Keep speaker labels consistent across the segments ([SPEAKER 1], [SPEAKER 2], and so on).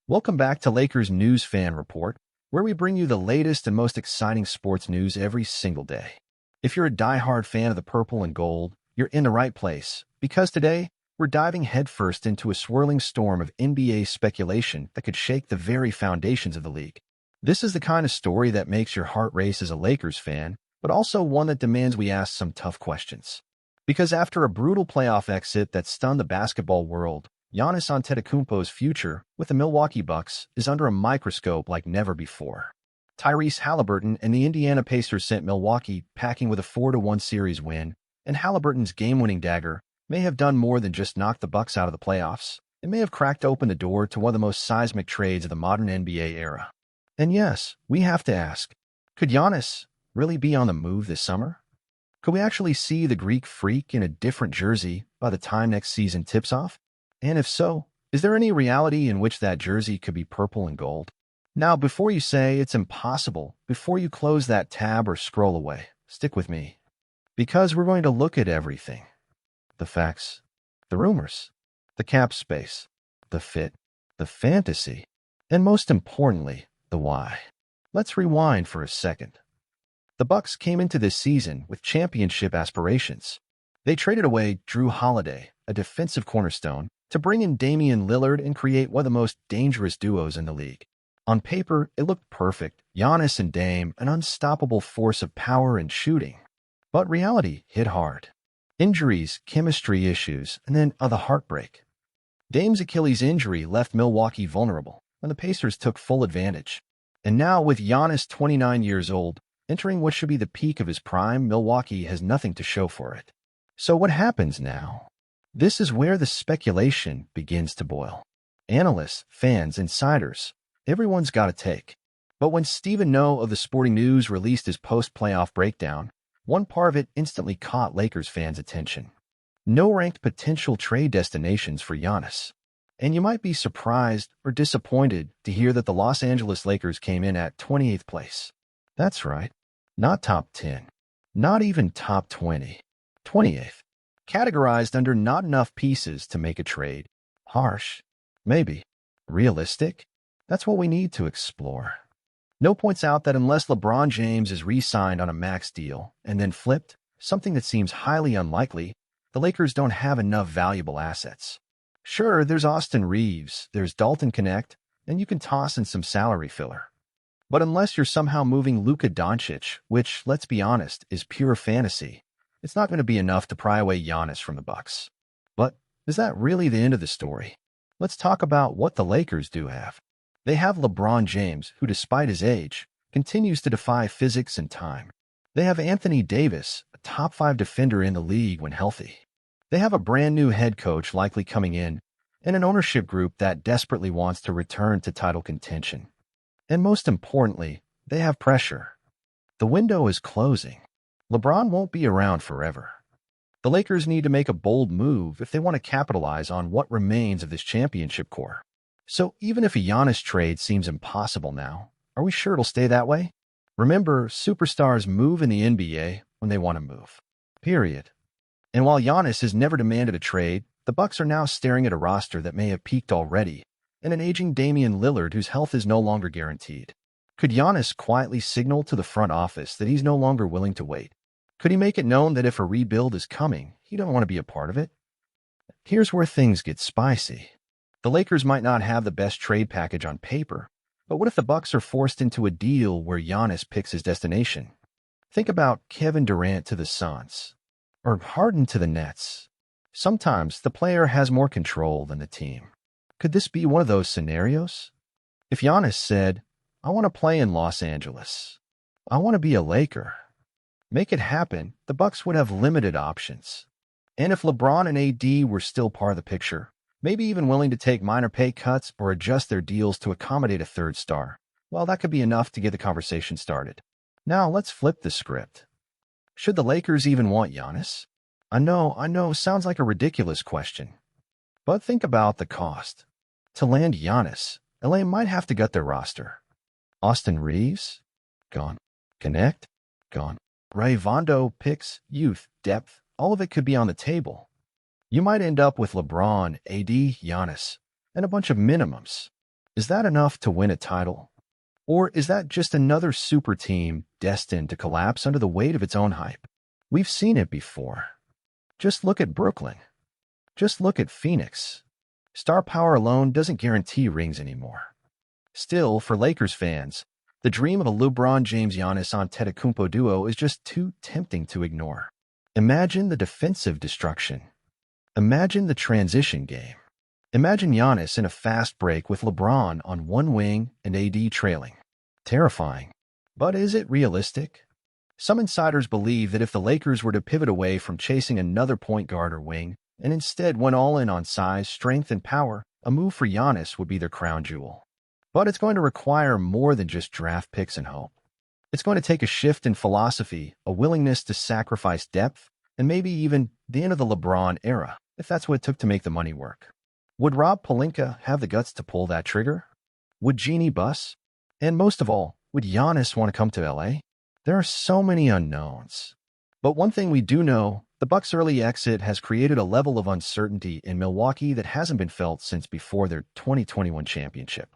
[SPEAKER 1] Welcome back to Lakers News Fan Report, where we bring you the latest and most exciting sports news every single day. If you're a diehard fan of the purple and gold, you're in the right place, because today we're diving headfirst into a swirling storm of NBA speculation that could shake the very foundations of the league. This is the kind of story that makes your heart race as a Lakers fan, but also one that demands we ask some tough questions. Because after a brutal playoff exit that stunned the basketball world, Giannis Antetokounmpo's future with the Milwaukee Bucks is under a microscope like never before. Tyrese Halliburton and the Indiana Pacers sent Milwaukee packing with a 4-1 series win, and Halliburton's game-winning dagger may have done more than just knock the Bucks out of the playoffs. It may have cracked open the door to one of the most seismic trades of the modern NBA era. And yes, we have to ask, could Giannis really be on the move this summer? Could we actually see the Greek freak in a different jersey by the time next season tips off? And if so, is there any reality in which that jersey could be purple and gold? Now, before you say it's impossible, before you close that tab or scroll away, stick with me. Because we're going to look at everything. The facts, the rumors, the cap space, the fit, the fantasy, and most importantly, the why. Let's rewind for a second. The Bucks came into this season with championship aspirations. They traded away Drew Holiday, a defensive cornerstone, to bring in Damian Lillard and create one of the most dangerous duos in the league. On paper, it looked perfect, Giannis and Dame, an unstoppable force of power and shooting. But reality hit hard. Injuries, chemistry issues, and then the heartbreak. Dame's Achilles injury left Milwaukee vulnerable, and the Pacers took full advantage. And now, with Giannis 29 years old, entering what should be the peak of his prime, Milwaukee has nothing to show for it. So what happens now? This is where the speculation begins to boil. Analysts, fans, insiders, everyone's got a take. But when Stephen No of the Sporting News released his post-playoff breakdown, one part of it instantly caught Lakers fans' attention. No ranked potential trade destinations for Giannis. And you might be surprised or disappointed to hear that the Los Angeles Lakers came in at 28th place. That's right. Not top 10. Not even top 20. 28th. Categorized under not enough pieces to make a trade. Harsh. Maybe. Realistic? That's what we need to explore. No points out that unless LeBron James is re-signed on a max deal and then flipped, something that seems highly unlikely, the Lakers don't have enough valuable assets. Sure, there's Austin Reeves, there's Dalton Connect, and you can toss in some salary filler. But unless you're somehow moving Luka Doncic, which, let's be honest, is pure fantasy, it's not going to be enough to pry away Giannis from the Bucks. But is that really the end of the story? Let's talk about what the Lakers do have. They have LeBron James, who despite his age, continues to defy physics and time. They have Anthony Davis, a top 5 defender in the league when healthy. They have a brand new head coach likely coming in, and an ownership group that desperately wants to return to title contention. And most importantly, they have pressure. The window is closing. LeBron won't be around forever. The Lakers need to make a bold move if they want to capitalize on what remains of this championship core. So even if a Giannis trade seems impossible now, are we sure it'll stay that way? Remember, superstars move in the NBA when they want to move. Period. And while Giannis has never demanded a trade, the Bucks are now staring at a roster that may have peaked already, and an aging Damian Lillard whose health is no longer guaranteed. Could Giannis quietly signal to the front office that he's no longer willing to wait? Could he make it known that if a rebuild is coming, he don't want to be a part of it? Here's where things get spicy. The Lakers might not have the best trade package on paper, but what if the Bucks are forced into a deal where Giannis picks his destination? Think about Kevin Durant to the Suns, or Harden to the Nets. Sometimes the player has more control than the team. Could this be one of those scenarios? If Giannis said, I want to play in Los Angeles. I want to be a Laker. Make it happen, the Bucks would have limited options. And if LeBron and AD were still part of the picture, maybe even willing to take minor pay cuts or adjust their deals to accommodate a third star, well, that could be enough to get the conversation started. Now, let's flip the script. Should the Lakers even want Giannis? I know, sounds like a ridiculous question. But think about the cost. To land Giannis, LA might have to gut their roster. Austin Reeves? Gone. Connect? Gone. Ray Vondo, picks, youth, depth, all of it could be on the table. You might end up with LeBron, AD, Giannis, and a bunch of minimums. Is that enough to win a title? Or is that just another super team destined to collapse under the weight of its own hype? We've seen it before. Just look at Brooklyn. Just look at Phoenix. Star power alone doesn't guarantee rings anymore. Still, for Lakers fans, the dream of a LeBron James-Giannis Antetokounmpo duo is just too tempting to ignore. Imagine the defensive destruction. Imagine the transition game. Imagine Giannis in a fast break with LeBron on one wing and AD trailing. Terrifying. But is it realistic? Some insiders believe that if the Lakers were to pivot away from chasing another point guard or wing, and instead went all in on size, strength, and power, a move for Giannis would be their crown jewel. But it's going to require more than just draft picks and hope. It's going to take a shift in philosophy, a willingness to sacrifice depth, and maybe even the end of the LeBron era, if that's what it took to make the money work. Would Rob Pelinka have the guts to pull that trigger? Would Jeannie Buss? And most of all, would Giannis want to come to LA? There are so many unknowns. But one thing we do know, the Bucks' early exit has created a level of uncertainty in Milwaukee that hasn't been felt since before their 2021 championship.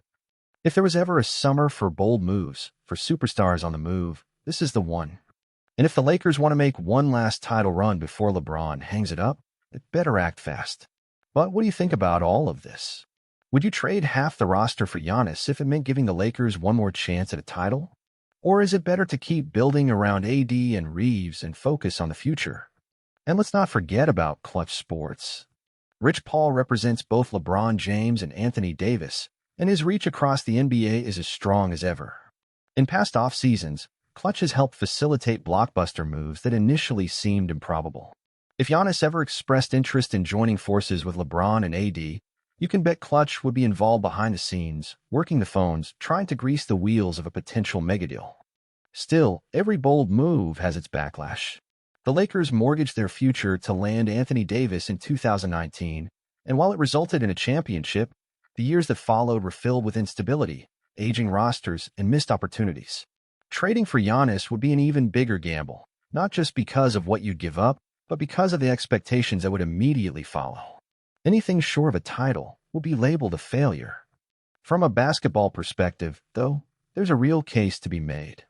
[SPEAKER 1] If there was ever a summer for bold moves, for superstars on the move, this is the one. And if the Lakers want to make one last title run before LeBron hangs it up, it better act fast. But what do you think about all of this? Would you trade half the roster for Giannis if it meant giving the Lakers one more chance at a title? Or is it better to keep building around AD and Reeves and focus on the future? And let's not forget about Clutch Sports. Rich Paul represents both LeBron James and Anthony Davis, and his reach across the NBA is as strong as ever. In past off-seasons, Clutch has helped facilitate blockbuster moves that initially seemed improbable. If Giannis ever expressed interest in joining forces with LeBron and AD, you can bet Clutch would be involved behind the scenes, working the phones, trying to grease the wheels of a potential megadeal. Still, every bold move has its backlash. The Lakers mortgaged their future to land Anthony Davis in 2019, and while it resulted in a championship, the years that followed were filled with instability, aging rosters, and missed opportunities. Trading for Giannis would be an even bigger gamble, not just because of what you'd give up, but because of the expectations that would immediately follow. Anything short of a title will be labeled a failure. From a basketball perspective, though, there's a real case to be made.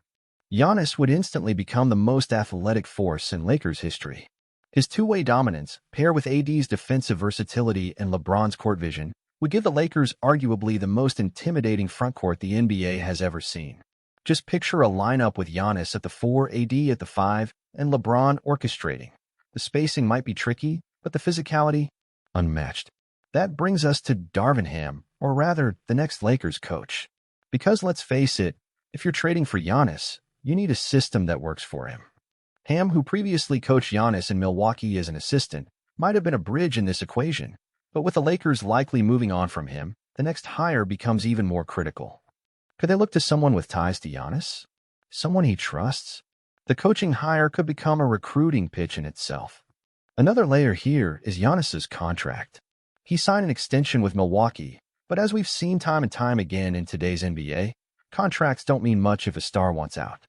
[SPEAKER 1] Giannis would instantly become the most athletic force in Lakers history. His two-way dominance, paired with AD's defensive versatility and LeBron's court vision, would give the Lakers arguably the most intimidating frontcourt the NBA has ever seen. Just picture a lineup with Giannis at the 4, AD at the 5, and LeBron orchestrating. The spacing might be tricky, but the physicality, unmatched. That brings us to Darvin Ham, or rather, the next Lakers coach. Because let's face it, if you're trading for Giannis, you need a system that works for him. Ham, who previously coached Giannis in Milwaukee as an assistant, might have been a bridge in this equation, but with the Lakers likely moving on from him, the next hire becomes even more critical. Could they look to someone with ties to Giannis? Someone he trusts? The coaching hire could become a recruiting pitch in itself. Another layer here is Giannis's contract. He signed an extension with Milwaukee, but as we've seen time and time again in today's NBA, contracts don't mean much if a star wants out.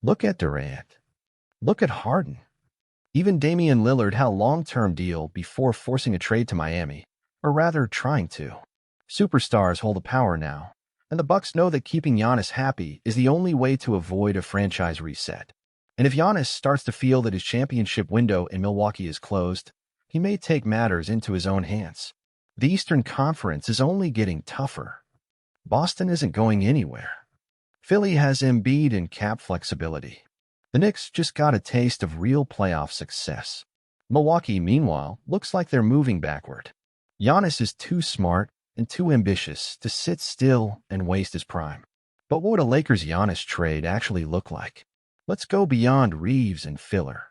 [SPEAKER 1] Look at Durant. Look at Harden. Even Damian Lillard had a long-term deal before forcing a trade to Miami, or rather trying to. Superstars hold the power now, and the Bucks know that keeping Giannis happy is the only way to avoid a franchise reset. And if Giannis starts to feel that his championship window in Milwaukee is closed, he may take matters into his own hands. The Eastern Conference is only getting tougher. Boston isn't going anywhere. Philly has Embiid and cap flexibility. The Knicks just got a taste of real playoff success. Milwaukee, meanwhile, looks like they're moving backward. Giannis is too smart and too ambitious to sit still and waste his prime. But what would a Lakers-Giannis trade actually look like? Let's go beyond Reeves and filler.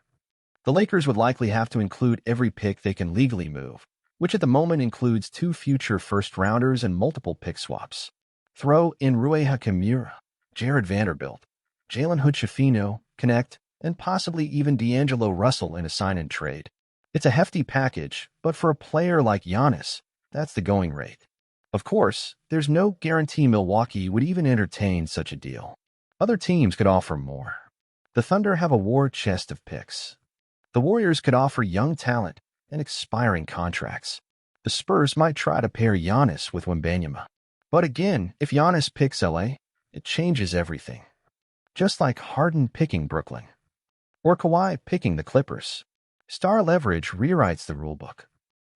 [SPEAKER 1] The Lakers would likely have to include every pick they can legally move, which at the moment includes 2 future first-rounders and multiple pick swaps. Throw in Rui Hachimura, Jared Vanderbilt, Jalen Hood-Schifino, Connect, and possibly even D'Angelo Russell in a sign-and trade. It's a hefty package, but for a player like Giannis, that's the going rate. Of course, there's no guarantee Milwaukee would even entertain such a deal. Other teams could offer more. The Thunder have a war chest of picks. The Warriors could offer young talent and expiring contracts. The Spurs might try to pair Giannis with Wembanyama. But again, if Giannis picks LA, it changes everything. Just like Harden picking Brooklyn, or Kawhi picking the Clippers. Star leverage rewrites the rulebook.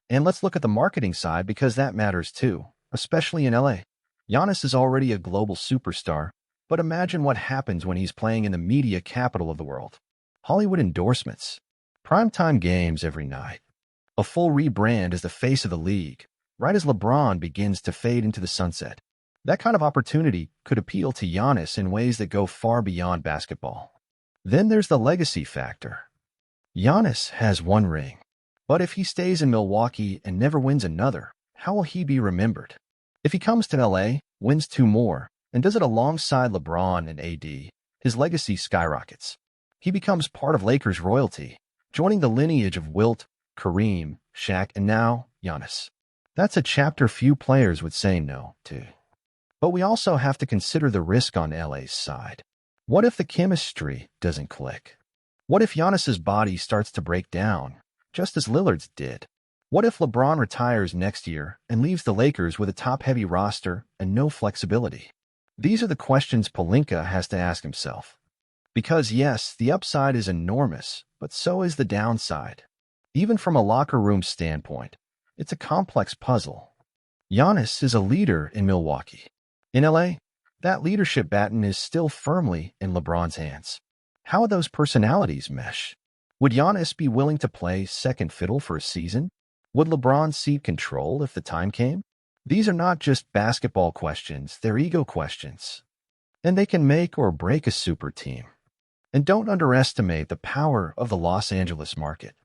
[SPEAKER 1] And let's look at the marketing side because that matters too, especially in LA. Giannis is already a global superstar, but imagine what happens when he's playing in the media capital of the world. Hollywood endorsements, primetime games every night, a full rebrand as the face of the league, right as LeBron begins to fade into the sunset. That kind of opportunity could appeal to Giannis in ways that go far beyond basketball. Then there's the legacy factor. Giannis has one ring, but if he stays in Milwaukee and never wins another, how will he be remembered? If he comes to LA, wins two more, and does it alongside LeBron and AD, his legacy skyrockets. He becomes part of Lakers royalty, joining the lineage of Wilt, Kareem, Shaq, and now Giannis. That's a chapter few players would say no to. But we also have to consider the risk on LA's side. What if the chemistry doesn't click? What if Giannis's body starts to break down, just as Lillard's did? What if LeBron retires next year and leaves the Lakers with a top-heavy roster and no flexibility? These are the questions Pelinka has to ask himself. Because yes, the upside is enormous, but so is the downside. Even from a locker room standpoint, it's a complex puzzle. Giannis is a leader in Milwaukee. In LA, that leadership baton is still firmly in LeBron's hands. How would those personalities mesh? Would Giannis be willing to play second fiddle for a season? Would LeBron cede control if the time came? These are not just basketball questions, they're ego questions. And they can make or break a super team. And don't underestimate the power of the Los Angeles market.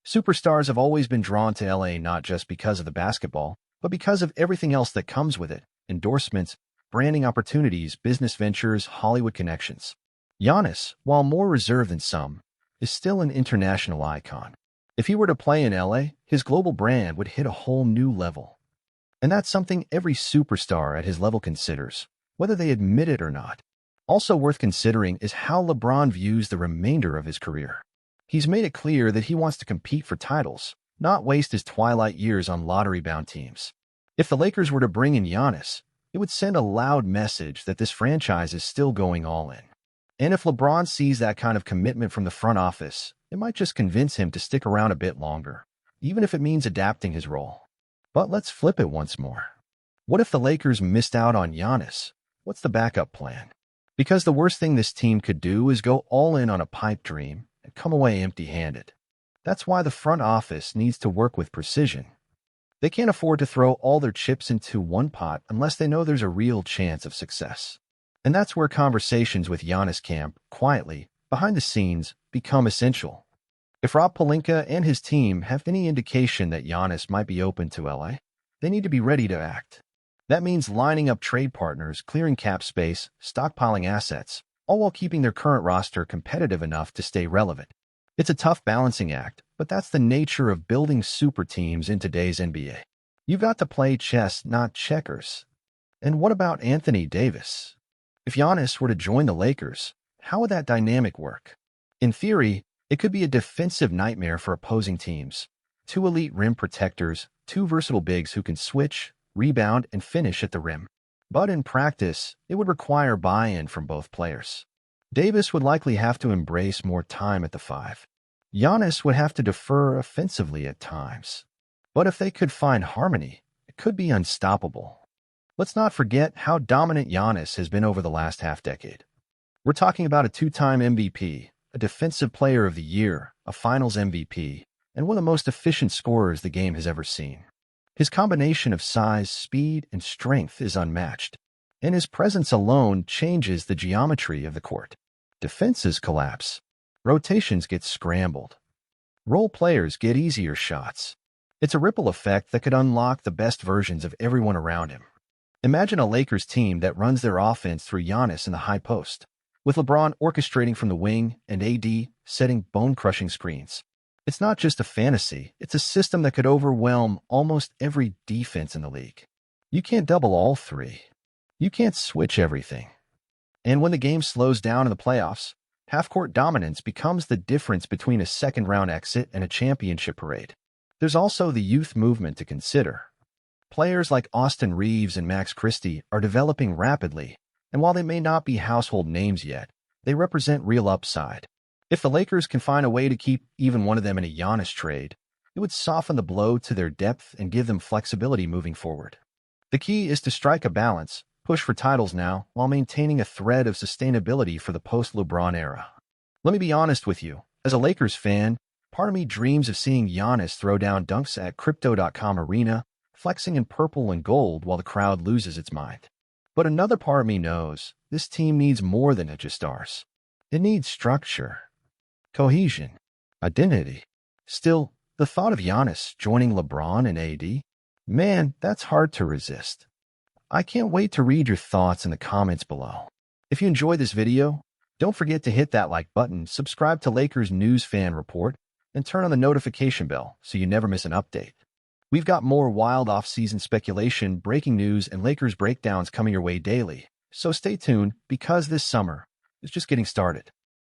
[SPEAKER 1] Superstars have always been drawn to LA not just because of the basketball, but because of everything else that comes with it: endorsements, branding opportunities, business ventures, Hollywood connections. Giannis, while more reserved than some, is still an international icon. If he were to play in LA, his global brand would hit a whole new level. And that's something every superstar at his level considers, whether they admit it or not. Also worth considering is how LeBron views the remainder of his career. He's made it clear that he wants to compete for titles, not waste his twilight years on lottery-bound teams. If the Lakers were to bring in Giannis, it would send a loud message that this franchise is still going all in. And if LeBron sees that kind of commitment from the front office, it might just convince him to stick around a bit longer, even if it means adapting his role. But let's flip it once more. What if the Lakers missed out on Giannis? What's the backup plan? Because the worst thing this team could do is go all in on a pipe dream and come away empty-handed. That's why the front office needs to work with precision. They can't afford to throw all their chips into one pot unless they know there's a real chance of success. And that's where conversations with Giannis camp, quietly, behind the scenes, become essential. If Rob Pelinka and his team have any indication that Giannis might be open to LA, they need to be ready to act. That means lining up trade partners, clearing cap space, stockpiling assets, all while keeping their current roster competitive enough to stay relevant. It's a tough balancing act, but that's the nature of building super teams in today's NBA. You've got to play chess, not checkers. And what about Anthony Davis? If Giannis were to join the Lakers, how would that dynamic work? In theory, it could be a defensive nightmare for opposing teams. Two elite rim protectors, two versatile bigs who can switch, rebound, and finish at the rim. But in practice, it would require buy-in from both players. Davis would likely have to embrace more time at the 5. Giannis would have to defer offensively at times. But if they could find harmony, it could be unstoppable. Let's not forget how dominant Giannis has been over the last half-decade. We're talking about a 2-time MVP, a Defensive Player of the Year, a Finals MVP, and one of the most efficient scorers the game has ever seen. His combination of size, speed, and strength is unmatched, and his presence alone changes the geometry of the court. Defenses collapse. Rotations get scrambled. Role players get easier shots. It's a ripple effect that could unlock the best versions of everyone around him. Imagine a Lakers team that runs their offense through Giannis in the high post, with LeBron orchestrating from the wing and AD setting bone-crushing screens. It's not just a fantasy, it's a system that could overwhelm almost every defense in the league. You can't double all three. You can't switch everything. And when the game slows down in the playoffs, half-court dominance becomes the difference between a second-round exit and a championship parade. There's also the youth movement to consider. Players like Austin Reeves and Max Christie are developing rapidly, and while they may not be household names yet, they represent real upside. If the Lakers can find a way to keep even one of them in a Giannis trade, it would soften the blow to their depth and give them flexibility moving forward. The key is to strike a balance, push for titles now, while maintaining a thread of sustainability for the post-LeBron era. Let me be honest with you. As a Lakers fan, part of me dreams of seeing Giannis throw down dunks at Crypto.com Arena, flexing in purple and gold while the crowd loses its mind. But another part of me knows this team needs more than just stars. It needs structure, cohesion, identity. Still, the thought of Giannis joining LeBron and AD, man, that's hard to resist. I can't wait to read your thoughts in the comments below. If you enjoyed this video, don't forget to hit that like button, subscribe to Lakers News Fan Report, and turn on the notification bell so you never miss an update. We've got more wild off-season speculation, breaking news, and Lakers breakdowns coming your way daily, so stay tuned because this summer is just getting started.